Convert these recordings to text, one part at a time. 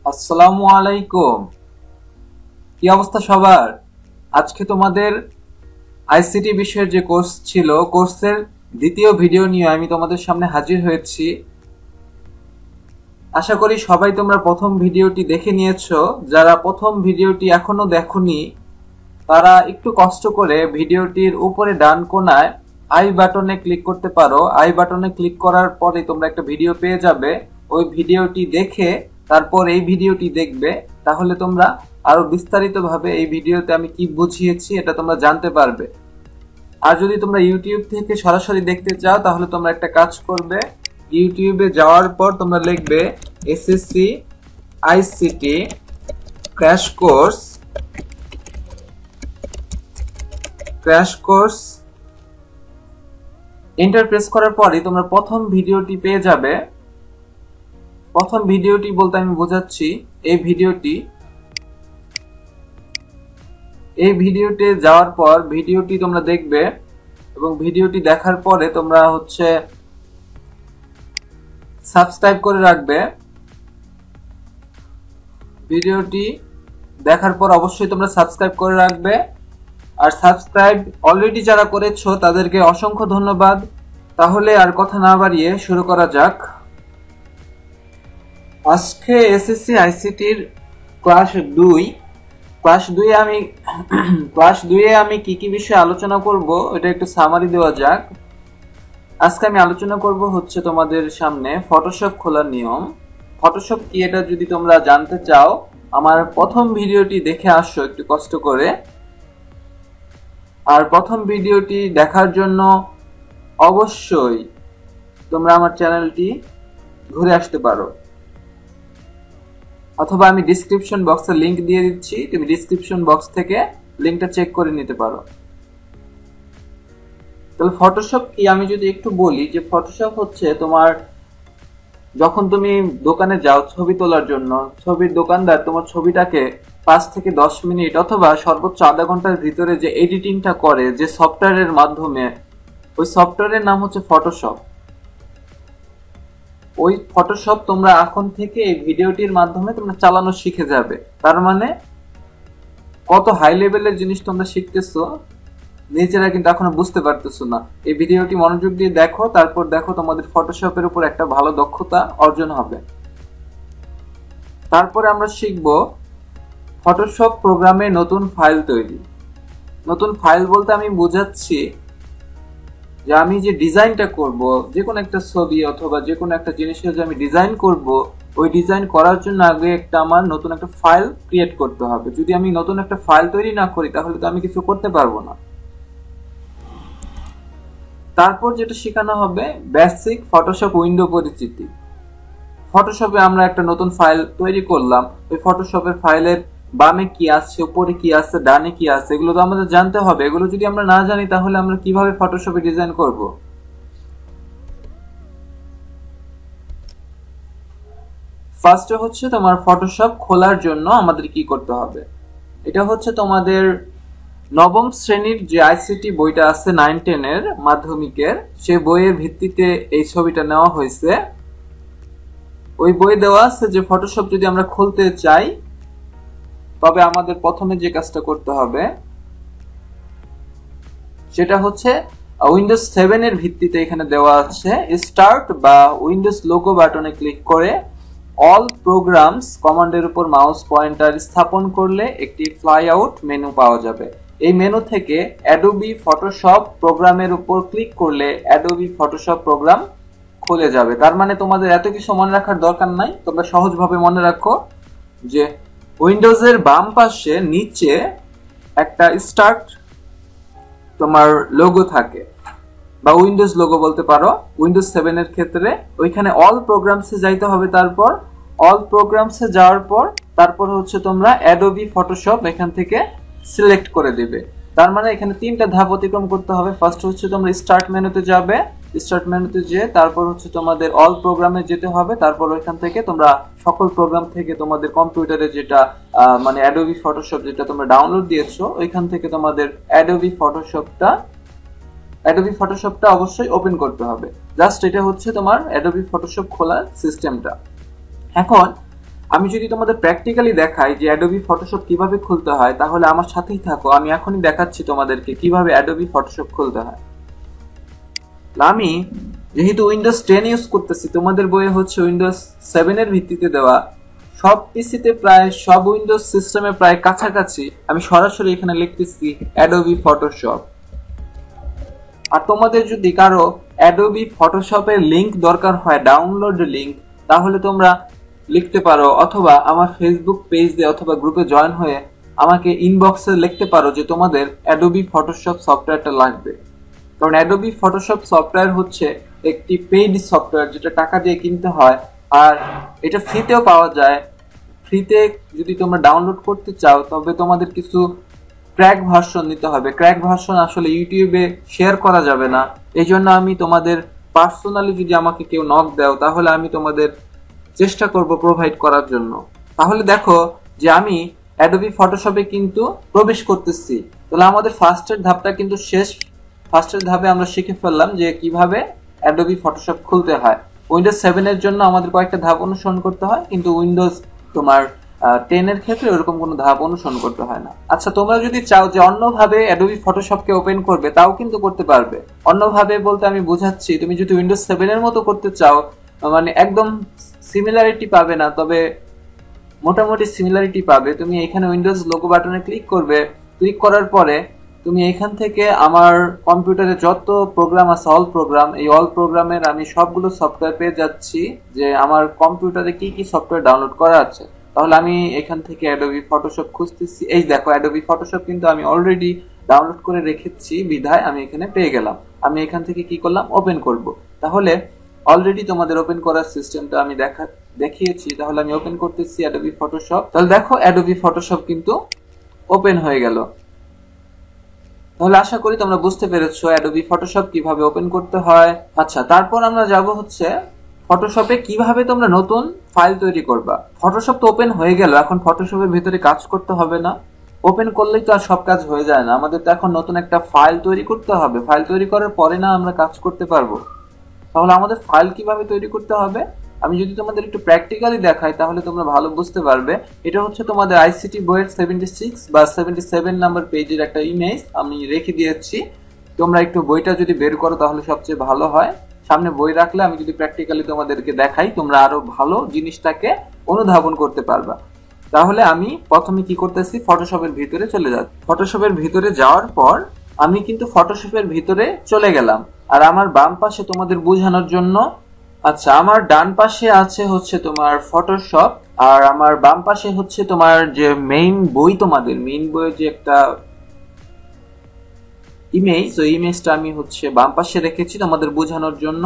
আসসালামু আলাইকুম। কি অবস্থা সবার? আজকে তোমাদের আইসিটি বিষয়ের যে কোর্স ছিল, কোর্সের দ্বিতীয় ভিডিও নিয়ে আমি তোমাদের সামনে হাজির হয়েছি। আশা করি সবাই তোমরা প্রথম ভিডিওটি দেখে নিয়েছো। যারা প্রথম ভিডিওটি এখনো দেখোনি তারা একটু কষ্ট করে ভিডিওটির উপরে ডান কোণায় আই বাটনে ক্লিক করতে পারো। আই বাটনে ক্লিক করার পরে তোমরা একটা ভিডিও পেয়ে যাবে। ওই ভিডিওটি দেখে তারপর এই ভিডিওটি দেখবে, তাহলে তোমরা আরো বিস্তারিতভাবে এই ভিডিওতে আমি কি বুঝিয়েছি এটা তোমরা জানতে পারবে। আর যদি তোমরা ইউটিউব থেকে সরাসরি দেখতে চাও তাহলে তোমরা একটা কাজ করবে, ইউটিউবে যাওয়ার পর তোমরা লিখবে SSC ICT crash course enter press করার পরে তোমরা প্রথম ভিডিওটি পেয়ে যাবে। প্রথম ভিডিওটি বলতে আমি বোঝাচ্ছি এই ভিডিওতে যাওয়ার পর ভিডিওটি তোমরা দেখবে এবং ভিডিওটি দেখার পরে তোমরা সাবস্ক্রাইব করে রাখবে। ভিডিওটি দেখার পর অবশ্যই তোমরা সাবস্ক্রাইব করে রাখবে। আর সাবস্ক্রাইব অলরেডি যারা করেছো তাদেরকে অসংখ্য ধন্যবাদ। তাহলে আর কথা না বাড়িয়ে শুরু করা যাক। আজকে এসএসসি আইসিটির ক্লাস 2 আমি কি কি বিষয়ে আলোচনা করব এটা একটু সামারি দেওয়া যাক। আজকে আমি আলোচনা করব তোমাদের সামনে ফটোশপ খোলার নিয়ম। ফটোশপ কি এটা যদি তোমরা জানতে চাও আমার প্রথম ভিডিওটি দেখে আসো একটু কষ্ট করে। আর প্রথম ভিডিওটি দেখার জন্য অবশ্যই তোমরা আমার চ্যানেলটি ঘুরে আসতে পারো, অথবা আমি ডিসক্রিপশন বক্সে লিংক দিয়ে দিচ্ছি, তুমি ডিসক্রিপশন বক্স থেকে লিংকটা চেক করে নিতে পারো। তাহলে ফটোশপ কি আমি যদি একটু বলি, যে ফটোশপ তোমার যখন তুমি দোকানে যাও ছবি তোলার জন্য, ছবির দোকানদার তোমার ছবিটাকে 5 থেকে 10 মিনিট অথবা সর্বোচ্চ আধা ঘন্টার ভিতরে যে এডিটিংটা করে, যে সফটওয়্যারের মাধ্যমে, ওই সফটওয়্যারের নাম ফটোশপ। ওই ফটোশপ তোমরা এখন থেকে এই ভিডিওটির মাধ্যমে তোমরা চালানো শিখে যাবে। তার মানে কত হাই লেভেলের জিনিস তোমরা শিখতেছো নিজেরা কিন্তু এখনো বুঝতে পারতেছো না। এই ভিডিওটি মনোযোগ দিয়ে দেখো, তারপর দেখো তোমাদের ফটোশপের উপর একটা ভালো দক্ষতা অর্জন হবে। তারপরে আমরা শিখব ফটোশপ প্রোগ্রামে নতুন ফাইল তৈরি। নতুন ফাইল বলতে আমি বোঝাচ্ছি যে আমি যে ডিজাইনটা করব, যে কোনো একটা ছবি অথবা যে কোনো একটা জিনিসের যে আমি ডিজাইন করব, ওই ডিজাইন করার জন্য আগে আমার নতুন একটা ফাইল ক্রিয়েট করতে হবে। যদি আমি নতুন একটা ফাইল তৈরি না করি তাহলে তো আমি কিছু করতে পারবো না। তারপর যেটা শেখানো হবে বেসিক ফটোশপ উইন্ডো পরিচিতি। ফটোশপে আমরা একটা নতুন ফাইল তৈরি করলাম, ওই ফটোশপের ফাইলের বামে কি আছে, উপরে কি আছে, ডানে কি আছে, এগুলো তো আমাদের জানতে হবে। এগুলো যদি আমরা না জানি তাহলে আমরা কিভাবে ফটোশপে ডিজাইন করব? ফার্স্টে তোমার ফটোশপ খোলার জন্য আমাদের কি করতে হবে, এটা তোমাদের নবম শ্রেণীর যে আইসিটি বইটা আছে 9-10 এর মাধ্যমিকের, সেই বইয়ের ভিত্তিতে এই ছবিটা নেওয়া হয়েছে। ওই বই দেওয়া আছে যে ফটোশপ যদি আমরা খুলতে চাই তবে আমাদের প্রথমে যে কাজটা করতে হবে সেটা উইন্ডোজ 7 এর ভিত্তিতে এখানে দেওয়া আছে স্টার্ট বা উইন্ডোজ লোগো বাটনে ক্লিক করে অল প্রোগ্রামস কমান্ডের উপর মাউস পয়েন্টার স্থাপন করলে একটি ফ্লাই আউট মেনু পাওয়া যাবে। এই মেনু থেকে অ্যাডোবি ফটোশপ প্রোগ্রামের উপর ক্লিক করলে অ্যাডোবি ফটোশপ প্রোগ্রাম খুলে যাবে। তার মানে তোমাদের এত কিছু মনে রাখার দরকার নাই, তোমরা সহজভাবে মনে রাখো যে উইন্ডোজের বাম পাশে নিচে একটা স্টার্ট তোমার লোগো থাকে, বা উইন্ডোজ লোগো বলতে পারো। উইন্ডোজ 7 এর ক্ষেত্রে ওইখানে অল প্রোগ্রামসে যাইতে হবে। তারপর অল প্রোগ্রামসে যাওয়ার পর তারপর তোমরা অ্যাডোবি ফটোশপ এখান থেকে সিলেক্ট করে দিবে। তার মানে এখানে 3টা ধাপ অতিক্রম করতে হবে। ফার্স্ট তোমরা স্টার্ট মেনুতে যাবে, স্টার্ট মেনুতে যেয়ে তারপর তোমাদের অল প্রোগ্রামে যেতে হবে। তারপর ওইখান থেকে তোমরা সকল প্রোগ্রাম থেকে তোমাদের কম্পিউটারে যেটা মানে অ্যাডোবি ফটোশপ যেটা তোমরা ডাউনলোড দিয়েছো, ওইখান থেকে তোমাদের অ্যাডোবি ফটোশপটা অবশ্যই ওপেন করতে হবে। জাস্ট এটা তোমার অ্যাডোবি ফটোশপ খোলার সিস্টেমটা। এখন আমি যদি তোমাদের প্র্যাকটিক্যালি দেখাই যে অ্যাডোবি ফটোশপ কিভাবে খুলতে হয়, তাহলে আমার সাথেই থাকো, আমি এখনই দেখাচ্ছি তোমাদেরকে কিভাবে অ্যাডোবি ফটোশপ খুলতে হয়। আমি যেহেতু উইন্ডোজ 10 ইউজ করতেছি, তোমাদের বইয়ে হচ্ছে উইন্ডোজ 7 এর ভিত্তিতে দেওয়া, সব পিসিতে প্রায় সব উইন্ডোজ সিস্টেমে প্রায় কাছাকাছি আমি সরাসরি এখানে লিখতেছি অ্যাডোবি ফটোশপ। আর তোমাদের যদি কারো অ্যাডোবি ফটোশপের লিংক দরকার হয়, ডাউনলোড লিংক, তাহলে তোমরা লিখতে পারো, অথবা আমার ফেসবুক পেজে অথবা গ্রুপে জয়েন হয়ে আমাকে ইনবক্সে লিখতে পারো যে তোমাদের অ্যাডোবি ফটোশপ সফটওয়্যারটা লাগবে। কারণ অ্যাডোবি ফটোশপ সফটওয়্যার হচ্ছে একটি পেইড সফটওয়্যার, যেটা টাকা দিয়ে কিনতে হয়, আর এটা ফ্রিতেও পাওয়া যায়। ফ্রিতে যদি তোমরা ডাউনলোড করতে চাও তবে তোমাদের কিছু ক্র্যাক ভার্সন নিতে হবে। ক্র্যাক ভার্সন আসলে ইউটিউবে শেয়ার করা যাবে না, এই জন্য আমি তোমাদের পার্সোনালি যদি আমাকে কেউ নক দাও তাহলে আমি তোমাদের চেষ্টা করব প্রোভাইড করার জন্য। তাহলে দেখো যে আমি অ্যাডোবি ফটোশপে কিন্তু প্রবেশ করতেছি। তাহলে আমাদের ফার্স্টের ধাপটা কিন্তু শেষ। ফার্স্টের ধাপে আমরা শিখে ফেললাম যে কিভাবে অ্যাডোবি ফটোশপ খুলতে হয়। উইন্ডোজ 7 এর জন্য আমাদের কয়েকটা ধাপ অনুসরণ করতে হয়, কিন্তু উইন্ডোজ তোমার 10 এর ক্ষেত্রে ওরকম কোনো ধাপ অনুসরণ করতে হয় না। আচ্ছা, তোমরা যদি চাও যে অন্যভাবে অ্যাডোবি ফটোশপকে ওপেন করবে, তাও কিন্তু করতে পারবে। অন্যভাবে বলতে আমি বোঝাচ্ছি, তুমি যদি উইন্ডোজ 7 এর মতো করতে চাও, মানে একদম সিমিলারিটি পাবে না, তবে মোটামুটি সিমিলারিটি পাবে। তুমি এখানে উইন্ডোজ লোগো বাটনে ক্লিক করবে। ক্লিক করার পরে তুমি এখান থেকে আমার কম্পিউটারে যত প্রোগ্রাম আছে, অল প্রোগ্রাম, এই অল প্রোগ্রামের আমি সবগুলো সফটওয়্যার পেয়ে যাচ্ছি যে আমার কম্পিউটারে কি কি সফটওয়্যার ডাউনলোড করা আছে। তাহলে আমি এখান থেকে অ্যাডোবি ফটোশপ খুঁজতেছি। এই দেখো, অ্যাডোবি ফটোশপ কিন্তু আমি অলরেডি ডাউনলোড করে রেখেছি বিধায় আমি এখানে পেয়ে গেলাম। আমি এখান থেকে কি করলাম, ওপেন করব। তাহলে অলরেডি তোমাদের ওপেন করার সিস্টেমটা আমি দেখিয়েছি। তাহলে আমি ওপেন করতেছি অ্যাডোবি ফটোশপ। তাহলে দেখো অ্যাডোবি ফটোশপ কিন্তু ওপেন হয়ে গেল। তাহলে আশা করি তোমরা বুঝতে পেরেছো অ্যাডোবি ফটোশপ কিভাবে ওপেন করতে হয়। আচ্ছা, তারপর আমরা যাব হচ্ছে ফটোশপে কিভাবে তোমরা নতুন ফাইল তৈরি করবা। ফটোশপ তো ওপেন হয়ে গেল, এখন ফটোশপের ভিতরে কাজ করতে হবে না। ওপেন করলেই তো আর সব কাজ হয়ে যায় না, আমাদের তো এখন নতুন একটা ফাইল তৈরি করতে হবে। ফাইল তৈরি করার পরে না আমরা কাজ করতে পারবো। তাহলে আমাদের ফাইল কিভাবে তৈরি করতে হবে আমি যদি তোমাদের একটু প্র্যাকটিক্যালি দেখাই তাহলে তোমরা ভালো বুঝতে পারবে। এটা হচ্ছে তোমাদের আইসিটি বইয়ের 76 বা 77 নাম্বার পেজের একটা ইমেজ আমি রেখে দিয়েছি। তোমরা একটু বইটা যদি বের করো তাহলে সবচেয়ে ভালো হয়। সামনে বই রাখলে আমি যদি প্র্যাকটিক্যালি তোমাদেরকে দেখাই, তোমরা আরো ভালো জিনিসটাকে অনুধাবন করতে পারবা। তাহলে আমি প্রথমে কি করতেছি, ফটোশপের ভিতরে চলে যাচ্ছি। ফটোশপের ভিতরে যাওয়ার পর আমি কিন্তু ফটোশপের ভিতরে চলে গেলাম। আর আমার বাম পাশে তোমাদের বোঝানোর জন্য, আচ্ছা, আমার ডান পাশে আছে হচ্ছে তোমার ফটোশপ, আর আমার বাম পাশে হচ্ছে তোমার যে মেইন বই, তোমাদের মেইন বইয়ের যে একটা ইমেজ, ওই ইমেজটা আমি হচ্ছে বাম পাশে রেখেছি তোমাদের বোঝানোর জন্য।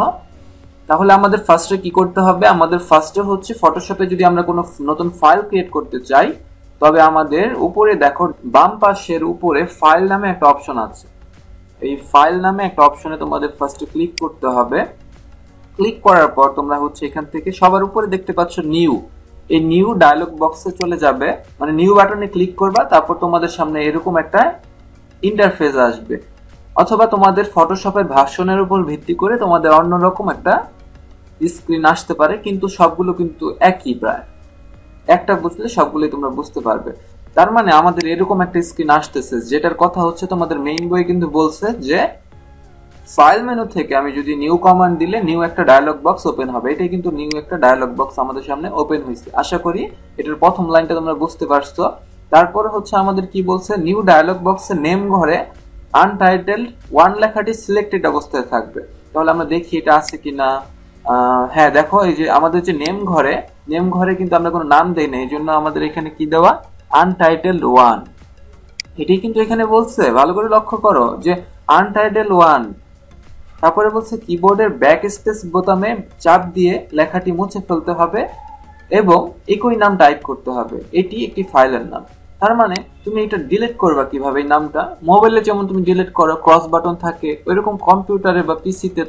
তাহলে আমাদের ফার্স্টে কি করতে হবে, আমাদের ফার্স্টে হচ্ছে ফটোশপে যদি আমরা কোনো নতুন ফাইল ক্রিয়েট করতে চাই তবে আমাদের উপরে দেখো বাম পাশের উপরে ফাইল নামে একটা অপশন আছে। এই ফাইল নামে একটা অপশনে তোমাদের ফার্স্টে ক্লিক করতে হবে। ক্লিক করার পর তোমরা হচ্ছে এখান থেকে সবার উপরে দেখতে পাচ্ছ নিউ, এই নিউ ডায়লগ বক্সে চলে যাবে, মানে নিউ বাটনে ক্লিক করবা। তারপর তোমাদের সামনে এরকম একটা ইন্টারফেস আসবে, অথবা তোমাদের ফটোশপের ভার্সনের উপর ভিত্তি করে তোমাদের অন্যরকম একটা স্ক্রিন আসতে পারে, কিন্তু সবগুলো কিন্তু একই, প্রায় একটা বুঝলে সবগুলোই তোমরা বুঝতে পারবে। তার মানে আমাদের এরকম একটা স্ক্রিন আসতেছে, যেটার কথা হচ্ছে তোমাদের মেইন বই কিন্তু বলছে যে ফাইল মেনু থেকে আমি যদি নিউ কমান্ড দিলে নিউ একটা ডায়লগ বক্স ওপেন হবে। এটাই কিন্তু নিউ একটা ডায়লগ বক্স আমাদের সামনে ওপেন হয়েছে। আশা করি এটার প্রথম লাইনটা তোমরা বুঝতে পারছো। তারপর হচ্ছে আমাদের কি বলছে, নিউ ডায়লগ বক্সের নেম ঘরে আনটাইটেলড 1 লেখাটি সিলেক্টেড অবস্থায় থাকবে। তাহলে আমরা দেখি এটা আছে কিনা। হ্যাঁ, দেখো এই যে আমাদের যে নেম ঘরে কিন্তু আমরা কোনো নাম দেই না, এই জন্য আমাদের এখানে কি দেওয়া, আনটাইটেলড 1। এটাই কিন্তু এখানে বলছে, ভালো করে লক্ষ্য করো যে আনটাইটেলড 1। তারপরে বলছে কিবোর্ডের ব্যাক স্পেস বোতামে চাপ দিয়ে লেখাটি মুছে ফেলতে হবে এবং একই নাম টাইপ করতে হবে। এটি একটি ফাইলের নাম। তার মানে তুমি এটা ডিলিট করবা কিভাবে, এই নামটা মোবাইলে যেমন তুমি ডিলিট করো, ক্রস বাটন থাকে, ওইরকম কম্পিউটারে বা পিসিতে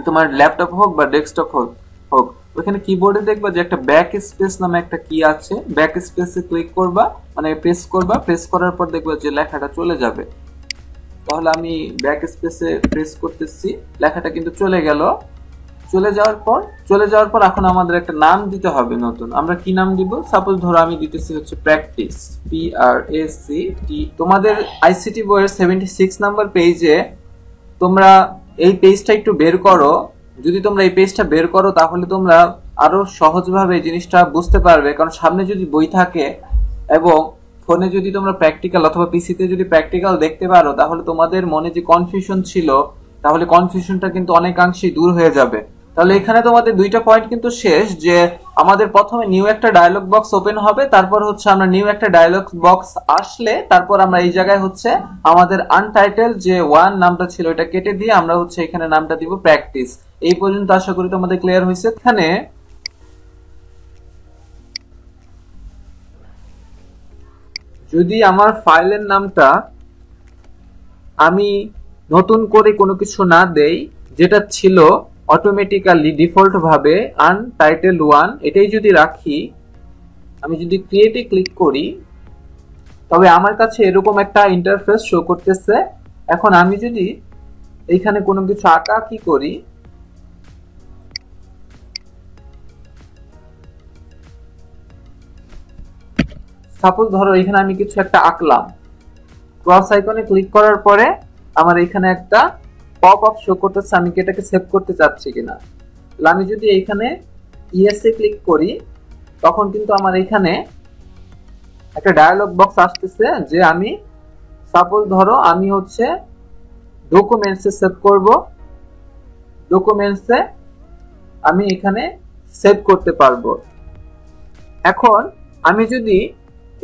তোমার ল্যাপটপ হোক বা ডেস্কটপ হোক ওখানে কিবোর্ডে দেখবা যে একটা ব্যাক স্পেস নামে একটা কি আছে। ব্যাক স্পেসে ক্লিক করবা, মানে প্রেস করবা, প্রেস করার পর দেখবা যে লেখাটা চলে যাবে। তাহলে আমি ব্যাক স্পেসে প্রেস করতেছি, লেখাটা কিন্তু চলে গেল। চলে যাওয়ার পর এখন আমাদের একটা নাম দিতে হবে নতুন। আমরা কি নাম দিব? সাপোজ ধরো আমি দিতেছি হচ্ছে প্র্যাকটিস, PRACT। তোমাদের আইসিটি বইয়ের 76 নাম্বার পেজে তোমরা এই পেজটা একটু বের করো। যদি তোমরা এই পেজটা বের করো তাহলে তোমরা আরো সহজভাবে এই জিনিসটা বুঝতে পারবে। কারণ সামনে যদি বই থাকে এবং ফোনে যদি তোমরা প্র্যাকটিক্যাল অথবা পিসিতে যদি প্র্যাকটিক্যাল দেখতে পারো তাহলে তোমাদের মনে যে কনফিউশন ছিল তাহলে কনফিউশনটা কিন্তু অনেকাংশেই দূর হয়ে যাবে। তাহলে এখানে তোমাদের দুইটা পয়েন্ট কিন্তু শেষ, যে আমাদের প্রথমে নিউ একটা ডায়লগ বক্স ওপেন হবে, তারপর হচ্ছে আমরা নিউ একটা ডায়লগ বক্স আসলে তারপর আমরা এই জায়গায় হচ্ছে আমাদের আনটাইটেল যে ওয়ান নামটা ছিল এটা কেটে দিয়ে আমরা হচ্ছে এখানে নামটা দিব প্র্যাকটিস। এই পর্যন্ত আশা করি তোমাদের ক্লিয়ার হয়েছে। এখানে যদি আমার ফাইলের নামটা আমি নতুন করে কোনো কিছু না দেই, যেটা ছিল অটোমেটিক্যালি ডিফল্ট ভাবে আনটাইটেল ওয়ান, এটাই যদি রাখি, আমি যদি ক্রিয়েটে ক্লিক করি তবে আমার কাছে এরকম একটা ইন্টারফেস শো করতেছে। এখন আমি যদি এইখানে কোনো কিছু আঁকা কি করি, সাপোজ ধরো এখানে আমি কিছু একটা আঁকলাম, ক্রস আইকনে ক্লিক করার পরে আমার এখানে একটা পপ আপ শো করতেছে আমি কি এটাকে সেভ করতে চাচ্ছি কিনা। তাহলে আমি যদি এইখানে ইয়েসে ক্লিক করি তখন কিন্তু আমার এখানে একটা ডায়ালগ বক্স আসতেছে যে আমি সাপোজ ধরো আমি হচ্ছে ডকুমেন্টসে সেভ করব, ডকুমেন্টসে আমি এখানে সেভ করতে পারবো। এখন আমি যদি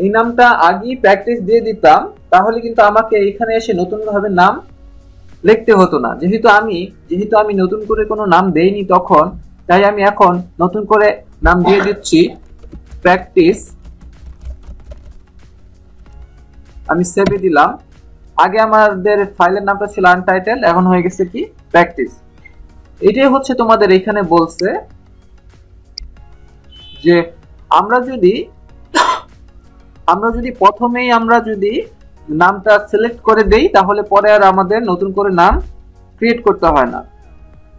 এই নামটা আগেই প্র্যাকটিস দিয়ে দিতাম তাহলে কিন্তু আমাকে এখানে এসে নতুন ভাবে নাম লিখতে হতো না। যেহেতু আমি নতুন করে কোনো নাম দেইনি তখন, তাই আমি এখন নতুন করে নাম দিয়ে দিচ্ছি প্র্যাকটিস। আমি সেভে দিলাম। আগে আমাদের ফাইলের নামটা ছিল আনটাইটেল, এখন হয়ে গেছে কি প্র্যাকটিস। এটাই হচ্ছে তোমাদের এখানে বলছে যে আমরা যদি প্রথমেই আমরা যদি নামটা সিলেক্ট করে দেই তাহলে পরে আর আমাদের নতুন করে নাম ক্রিয়েট করতে হয় না।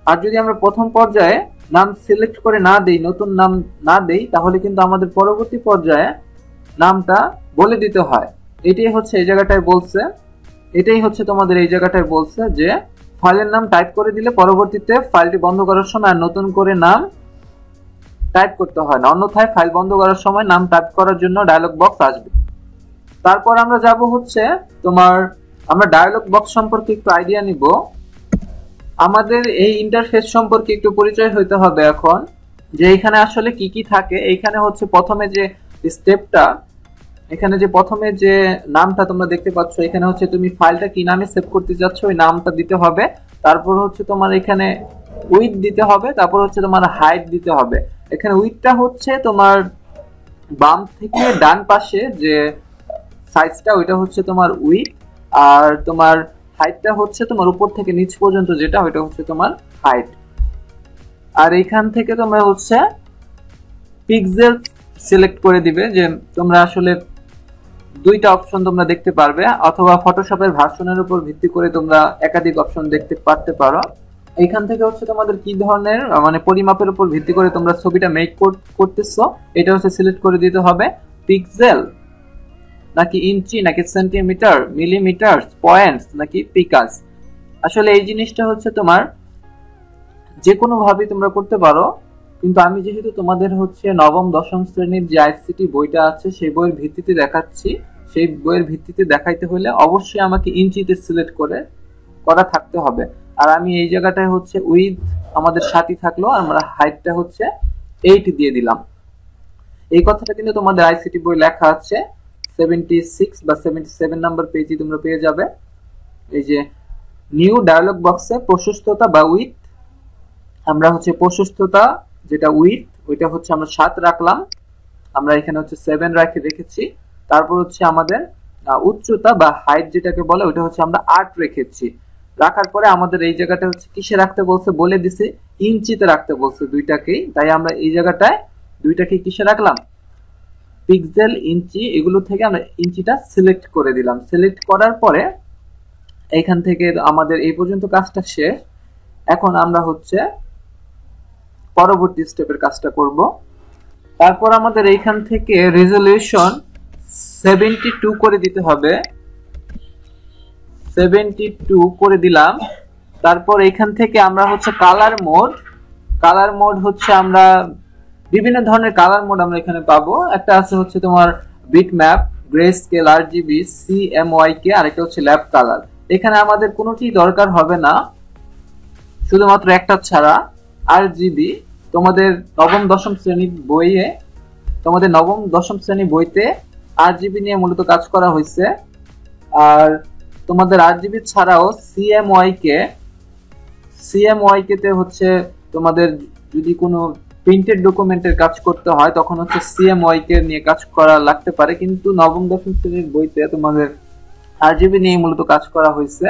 আর যদি আমরা প্রথম পর্যায়ে নাম সিলেক্ট করে না দেই, নতুন নাম না দেই, তাহলে কিন্তু আমাদের পরবর্তী পর্যায়ে নামটা বলে দিতে হয়। এটাই হচ্ছে এই জায়গাটায় বলছে, এটাই হচ্ছে তোমাদের এই জায়গাটায় বলছে যে ফাইলের নাম টাইপ করে দিলে পরবর্তীতে ফাইলটি বন্ধ করার সময় আর নতুন করে নাম টাইপ করতে হয় না, অন্যথায় ফাইল বন্ধ করার সময় নাম টাইপ করার জন্য ডায়লগ বক্স আসবে। তারপর আমরা যাব হচ্ছে আমরা ডায়লগ বক্স সম্পর্কে একটু আইডিয়া নিব। আমাদের এই ইন্টারফেস সম্পর্কে একটু পরিচয় হইতে হবে এখন, যে এখানে আসলে কি কি থাকে। এইখানে হচ্ছে প্রথমে যে স্টেপটা, এখানে যে প্রথমে যে নামটা তোমরা দেখতে পাচ্ছ, এখানে হচ্ছে তুমি ফাইলটা কি নামে সেভ করতে যাচ্ছ ওই নামটা দিতে হবে। তারপর হচ্ছে তোমার এখানে উইথ দিতে হবে, তারপর হচ্ছে তোমার হাইট দিতে হবে। এখানে উইথটা হচ্ছে তোমার বাম থেকে ডান পাশে যে সাইজটা ওইটা হচ্ছে তোমার উইথ, আর তোমার হাইটটা হচ্ছে তোমার উপর থেকে নিচ পর্যন্ত যেটা ওইটা হচ্ছে তোমার হাইট। আর এইখান থেকে তোমরা হচ্ছে পিক্সেল সিলেক্ট করে দিবে, যে তোমরা আসলে দুইটা অপশন তোমরা দেখতে পারবে, অথবা ফটোশপের ভার্সনের উপর ভিত্তি করে তোমরা একাধিক অপশন দেখতে পারতে পারো। এইখান থেকে হচ্ছে তোমাদের কি ধরনের মানে পরিমাপের উপর ভিত্তি করে তোমরা ছবিটা মেক করতেছো এটা হচ্ছে সিলেক্ট করে দিতে হবে। পিক্সেল নাকি ইঞ্চি নাকি সেন্টিমিটার, মিলিমিটার, পয়েন্টস নাকি পিকাস। আসলে এই জিনিসটা হচ্ছে তোমার যে কোনো ভাবে তোমরা করতে পারো, কিন্তু আমি যেহেতু তোমাদের হচ্ছে নবম দশম শ্রেণীর যে আইসিটি বইটা আছে সেই বইয়ের ভিত্তিতে দেখাচ্ছি, সেই বইয়ের ভিত্তিতে দেখাইতে হলে অবশ্যই আমাকে ইঞ্চিতে সিলেক্ট করা থাকতে হবে। আর আমি এই জায়গাটায় হচ্ছে উইথ আমাদের সাথে থাকলো, আমরা হাইটটা হচ্ছে 8 দিয়ে দিলাম। এই কথাটা কিন্তু তোমাদের আইসিটি বই লেখা আছে 76 বা 77 নাম্বার পেজে তোমরা পেয়ে যাবে। এই যে নিউ ডায়লগ বক্সে প্রশস্ততা বা উইথ, আমরা হচ্ছে প্রশস্ততা যেটা উইথ ওইটা হচ্ছে আমরা 7 রাখলাম, আমরা এখানে হচ্ছে 7 রেখেছি। তারপর হচ্ছে আমাদের উচ্চতা বা হাইট যেটাকে বলে ওইটা হচ্ছে আমরা 8 রেখেছি। রাখার পরে আমাদের এই জায়গাটা হচ্ছে কিসে রাখতে বলছে বলে দিছে, ইঞ্চিতে রাখতে বলছে দুইটাকেই, তাই আমরা এই জায়গাটায় দুইটাকে কিসে রাখলাম, পিক্সেল, ইঞ্চি, এগুলো থেকে আমরা ইঞ্চিটা সিলেক্ট করে দিলাম। সিলেক্ট করার পরে এইখান থেকে আমাদের এই পর্যন্ত কাজটা শেষ। এখন আমরা হচ্ছে পরবর্তী স্টেপের কাজটা করব। তারপর আমাদের এইখান থেকে রেজোলিউশন 72 করে দিতে হবে। 72 করে দিলাম। তারপর এখান থেকে আমরা হচ্ছে কালার মোড হচ্ছে আমরা বিভিন্ন ধরনের কালার মোড আমরা এখানে পাবো। একটা আছে হচ্ছে তোমার bitmap, grey scale, RGB, CMYK, আরেকটা হচ্ছে ল্যাব কালার। এখানে আমাদের কোনোটি দরকার হবে না, শুধুমাত্র একটা ছাড়া, আরজিবি। তোমাদের নবম দশম শ্রেণী বইতে আরজিবি নিয়ে মূলত কাজ করা হয়েছে। আর তোমাদের আরজিবি ছাড়াও সিএমওয়াইকে তে হচ্ছে তোমাদের যদি কোনো প্রিন্টেড ডকুমেন্টের কাজ করতে হয় তখন হচ্ছে সিএমওয়াইকে নিয়ে কাজ করা লাগতে পারে, কিন্তু নবম দশম শ্রেণীর বইতে তোমাদের আরজিবি নিয়ে মূলত কাজ করা হয়েছে।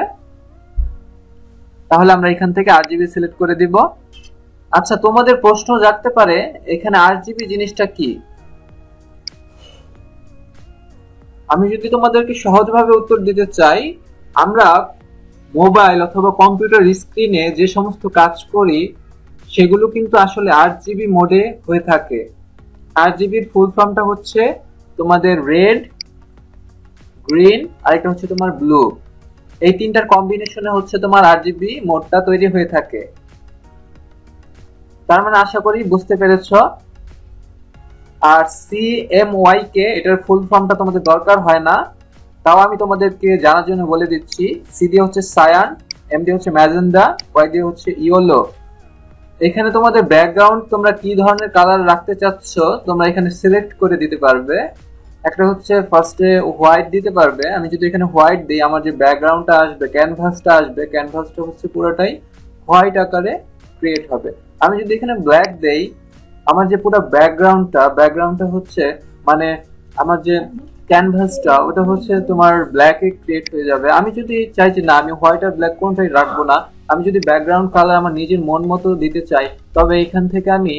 তাহলে আমরা এখান থেকে আরজিবি সিলেক্ট করে দিব। আচ্ছা, তোমাদের প্রশ্ন জাগতে পারে এখানে আরজিবি জিনিসটা কি। আমি যদি তোমাদেরকে সহজভাবে উত্তর দিতে চাই, আমরা মোবাইল অথবা কম্পিউটার স্ক্রিনে যে সমস্ত কাজ করি সেগুলো কিন্তু আসলে আরজিবি মোডে হয়ে থাকে। আরজিবির ফুল ফর্মটা হচ্ছে তোমাদের রেড, গ্রিন, আরেকটা হচ্ছে তোমার ব্লু। এই তিনটার কম্বিনেশনে হচ্ছে তোমার আরজিবি মোডটা তৈরি হয়ে থাকে। তার মানে আশা করি বুঝতে পেরেছো। আর সিএমওয়াইকে এটার ফুল ফর্মটা তোমাদের দরকার হয় না, তাও আমি তোমাদেরকে জানার জন্য বলে দিচ্ছি। সি দিয়ে হচ্ছে সায়ান, এম দিয়ে হচ্ছে ম্যাজেন্ডা, ওয়াই দিয়ে হচ্ছে ইয়েলো। এখানে তোমাদের ব্যাকগ্রাউন্ড তোমরা কি ধরনের কালার রাখতে চাচ্ছ তোমরা এখানে সিলেক্ট করে দিতে পারবে। একটা হচ্ছে ফার্স্টে হোয়াইট দিতে পারবে। আমি যদি এখানে হোয়াইট দিই, আমার যে ব্যাকগ্রাউন্ডটা আসবে, ক্যানভাসটা হচ্ছে পুরোটাই হোয়াইট আকারে ক্রিয়েট হবে। আমি যদি এখানে ব্ল্যাক দেই, আমার যে পুরো ব্যাকগ্রাউন্ডটা হচ্ছে মানে আমার যে ক্যানভাসটা ওটা হচ্ছে তোমার ব্ল্যাকে ক্রিয়েট হয়ে যাবে। আমি যদি চাই যে না, আমি হোয়াইট আর ব্ল্যাক কোনটাই রাখবো না, আমি যদি ব্যাকগ্রাউন্ড কালার আমার নিজের মন মতো দিতে চাই, তবে এখান থেকে আমি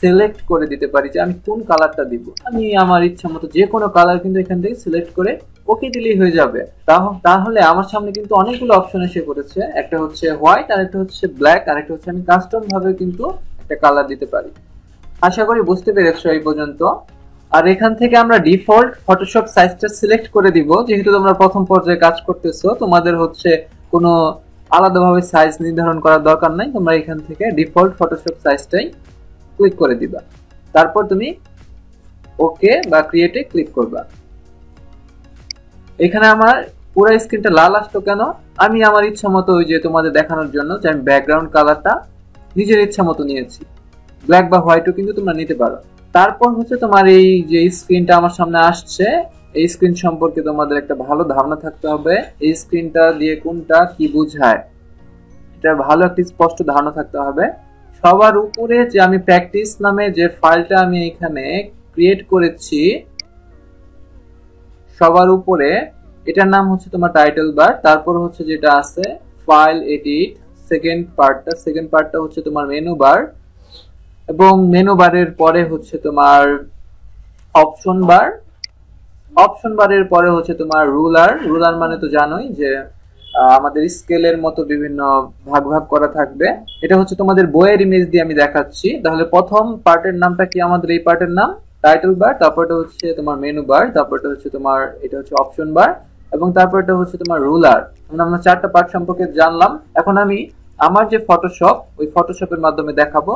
সিলেক্ট করে দিতে পারি যে আমি কোন কালারটা দিব। আমি আমার ইচ্ছা মতো যে কোনো কালার কিন্তু এখান থেকে সিলেক্ট করে ওকে দিলেই হয়ে যাবে। তাহলে আমার সামনে কিন্তু অনেকগুলো অপশন এসে পড়েছে। একটা হচ্ছে হোয়াইট, আর একটা হচ্ছে ব্ল্যাক, আর একটা হচ্ছে আমি কাস্টম ভাবে কিন্তু একটা কালার দিতে পারি। আশা করি বুঝতে পেরেছো এই পর্যন্ত। আর এখান থেকে আমরা ডিফল্ট ফটোশপ সাইজটা সিলেক্ট করে দিব। যেহেতু তোমরা প্রথম পর্যায়ে কাজ করতেছো, তোমাদের হচ্ছে কোনো আলাদাভাবে সাইজ নির্ধারণ করার দরকার নাই। তোমরা এখান থেকে ডিফল্ট ফটোশপ সাইজটাই ক্লিক করে দিবা। তারপর তুমি ওকে বা ক্রিয়েটে ক্লিক করবা। এখানে আমার পুরো স্ক্রিনটা লাল আসতো কেন? আমি আমার ইচ্ছা মতো ওই যে তোমাদের দেখানোর জন্য যে আমি ব্যাকগ্রাউন্ড কালারটা নিজের ইচ্ছা মতো নিয়েছি। ব্ল্যাক বা হোয়াইটও কিন্তু তোমরা নিতে পারো। তারপর হচ্ছে তোমার এই যে স্ক্রিনটা আমার সামনে আসছে, এই স্ক্রিন সম্পর্কে তোমাদের একটা ভালো ধারণা থাকতে হবে। এই স্ক্রিনটা দিয়ে কোনটা কি বোঝায় এটা ভালো একটা স্পষ্ট ধারণা থাকতে হবে। সবার উপরে যে আমি প্র্যাকটিস নামে যে ফাইলটা আমি এখানে ক্রিয়েট করেছি, সবার উপরে এটার নাম হচ্ছে তোমার টাইটেল বার। তারপর হচ্ছে যেটা আছে ফাইল এডিট, সেকেন্ড পার্টটা হচ্ছে তোমার মেনু বার, এবং মেনু বারের পরে হচ্ছে তোমার অপশন বারের পরে হচ্ছে তোমার রুলার মানে তো জানোই যে আমাদের স্কেলের মতো বিভিন্ন ভাগ করা থাকবে। এটা হচ্ছে তোমাদের বইয়ের ইমেজ দিয়ে আমি দেখাচ্ছি। তাহলে প্রথম পার্টের নামটা কি? আমাদের এই পার্টের নাম টাইটেল বার, তারপরটা হচ্ছে তোমার মেনু বার, তারপরটা হচ্ছে তোমার এটা হচ্ছে অপশন বার, এবং তারপরটা হচ্ছে তোমার রুলার। আমরা চারটা পার্ট সম্পর্কে জানলাম। এখন আমি আমার যে ফটোশপ, ওই ফটোশপের মাধ্যমে দেখাবো।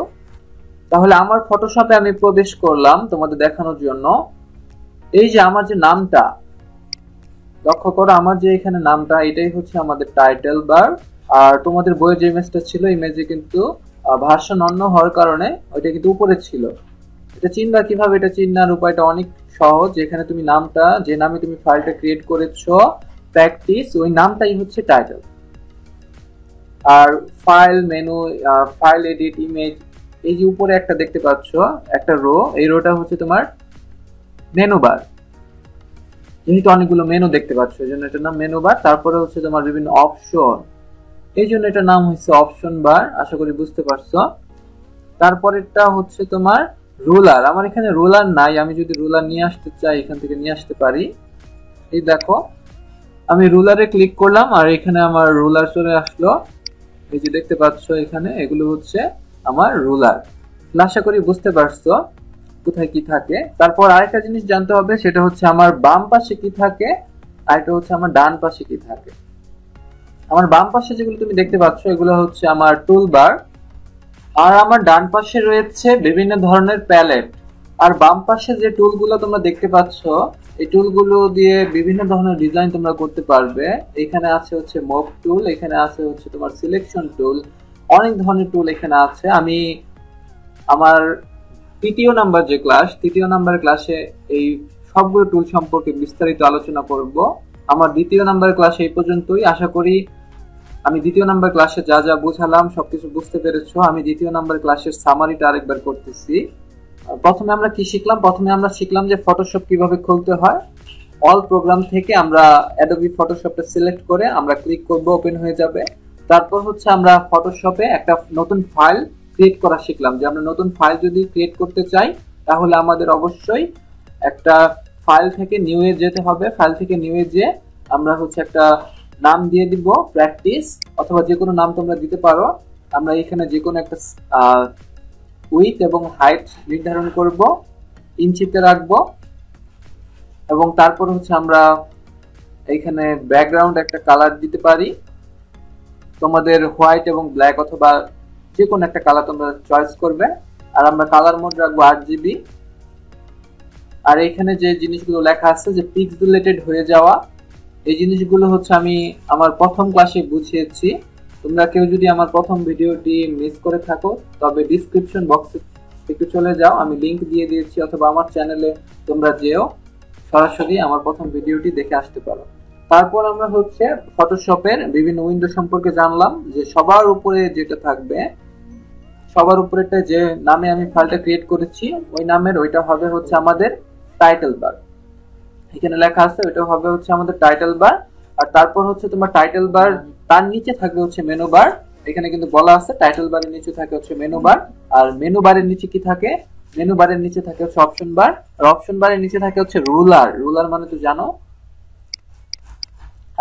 তাহলে আমার ফটোশপে আমি প্রবেশ করলাম তোমাদের দেখানোর জন্য। এই যে আমার যে নামটা, লক্ষ্য করো আমার যে এখানে নামটা, এটাই হচ্ছে আমাদের টাইটেল বার। আর তোমাদের বইয়ের যে ইমেজটা ছিল, ইমেজে কিন্তু ভার্সন অন্য হওয়ার কারণে ওইটা কিন্তু উপরে ছিল। এটা চিনবা কিভাবে? এটা চিনার উপায়টা অনেক সহজ। এখানে তুমি নামটা, যে নামে তুমি ফাইলটা ক্রিয়েট করেছো প্র্যাকটিস, ওই নামটাই হচ্ছে টাইটেল। আর file menu, file edit, image, এই যে উপরে একটা দেখতে পাচ্ছ একটা রো, এই রোটা হচ্ছে তোমার মেনু বার। যেহেতু অনেকগুলো মেনু দেখতে পাচ্ছ এই জন্য এটার নাম মেনু বার। তারপরে হচ্ছে তোমার বিভিন্ন অপশন, এই জন্য এটার নাম হচ্ছে অপশন বার। আশা করি বুঝতে পারছো। তারপরেরটা হচ্ছে তোমার রুলার। আমার এখানে রুলার নাই, আমি যদি রুলার নিয়ে আসতে চাই এখান থেকে নিয়ে আসতে পারি। এই দেখো আমি রুলারে ক্লিক করলাম আর এখানে আমার রুলার চলে আসলো। এই যে দেখতে পাচ্ছ এখানে, এগুলো হচ্ছে আমার রুলার। আশা করি বুঝতে পারছো কোথায় কি থাকে। তারপর আরেকটা জিনিস জানতে হবে, সেটা হচ্ছে আমার বাম পাশে কি থাকে, আরেকটা হচ্ছে আমার ডান পাশে কি থাকে। আমার বাম পাশে যেগুলো তুমি দেখতে পাচ্ছ এগুলো হচ্ছে আমার টুল বার, আর আমার ডান পাশে রয়েছে বিভিন্ন ধরনের প্যালেট। আর বাম পাশে যে টুলগুলো তোমরা দেখতে পাচ্ছ এই টুলগুলো দিয়ে বিভিন্ন ধরনের ডিজাইন তোমরা করতে পারবে। এখানে আছে হচ্ছে মপ টুল, এখানে আছে হচ্ছে তোমার সিলেকশন টুল, অনেক ধরনের টুল এখানে আছে। আমি আমার তৃতীয় নাম্বার ক্লাসে এই সবগুলো টুল সম্পর্কে বিস্তারিত আলোচনা করব। আমার দ্বিতীয় নাম্বার ক্লাসে এই পর্যন্তই। আশা করি আমি দ্বিতীয় নাম্বার ক্লাসে যা যা বুঝালাম সবকিছু বুঝতে পেরেছো। আমি দ্বিতীয় নাম্বার ক্লাসের সামারিটা আরেকবার করতেছি। প্রথমে আমরা কি শিখলাম? প্রথমে আমরা শিখলাম যে ফটোশপ কিভাবে খুলতে হয়। অল প্রোগ্রাম থেকে আমরা অ্যাডোবি ফটোশপটা সিলেক্ট করে আমরা ক্লিক করব, ওপেন হয়ে যাবে। তারপর হচ্ছে আমরা ফটোশপে একটা নতুন ফাইল ক্রিয়েট করা শিখলাম, যে আমরা নতুন ফাইল যদি ক্রিয়েট করতে চাই তাহলে আমাদের অবশ্যই একটা ফাইল থেকে নিউ এ যেতে হবে। ফাইল থেকে নিউ এ যেয়ে আমরা হচ্ছে একটা নাম দিয়ে দিব প্র্যাকটিস, অথবা যে কোনো নাম তোমরা দিতে পারো। আমরা এখানে যে কোনো একটা উইথ এবং হাইট নির্ধারণ করব, ইঞ্চিতে রাখবো। এবং তারপর হচ্ছে আমরা এখানে ব্যাকগ্রাউন্ড একটা কালার দিতে পারি। তোমাদের হোয়াইট এবং ব্ল্যাক অথবা যে কোনো একটা কালার তোমরা চয়েস করবে। আর আমরা কালার মোড রাখবো 8GB। আর এখানে যে জিনিসগুলো লেখা আছে যে পিক্সেলেটেড হয়ে যাওয়া, এই জিনিসগুলো হচ্ছে আমি আমার প্রথম ক্লাসে বুঝিয়েছি। তোমরা কেউ যদি আমার প্রথম ভিডিওটি মিস করে থাকো তবে ডিসক্রিপশন বক্সে একটু চলে যাও, আমি লিংক দিয়ে দিয়েছি, অথবা আমার চ্যানেলে তোমরা যেও সরাসরি আমার প্রথম ভিডিওটি দেখে আসতে পারো। তারপর আমরা হচ্ছে ফটোশপের বিভিন্ন উইন্ডো সম্পর্কে জানলাম, যে সবার উপরে যেটা থাকবে, সবার উপরেটা যে নামে আমি ফাইলটা ক্রিয়েট করেছি ওই নামের ওইটা হবে হচ্ছে আমাদের টাইটেল বার। এখানে লেখা আছে ওইটা হবে হচ্ছে আমাদের টাইটেল বার। আর তারপর হচ্ছে তোমার টাইটেল বার, তার নিচে থাকবে হচ্ছে মেনু বার। এখানে কিন্তু বলা আছে টাইটেল বারের নিচে থাকে হচ্ছে মেনু বার। আর মেনু বারের নিচে কি থাকে? মেনু বারের নিচে থাকে হচ্ছে অপশন বার। আর অপশন বারের নিচে থাকে হচ্ছে রুলার। রুলার মানে তো জানো।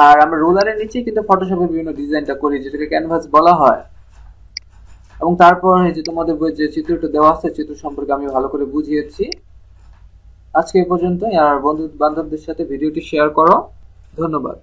আর আমরা রুলারের নিচে কিন্তু ফটোশপের বিভিন্ন ডিজাইনটা করি, যেটাকে ক্যানভাস বলা হয়। এবং তারপর এই যে তোমাদের বই যে চিত্রটা দেওয়া আছে, চিত্র সম্পর্কে আমি ভালো করে বুঝিয়েছি। আজকে এই পর্যন্ত। আর বন্ধু বান্ধবদের সাথে ভিডিওটি শেয়ার করো। ধন্যবাদ।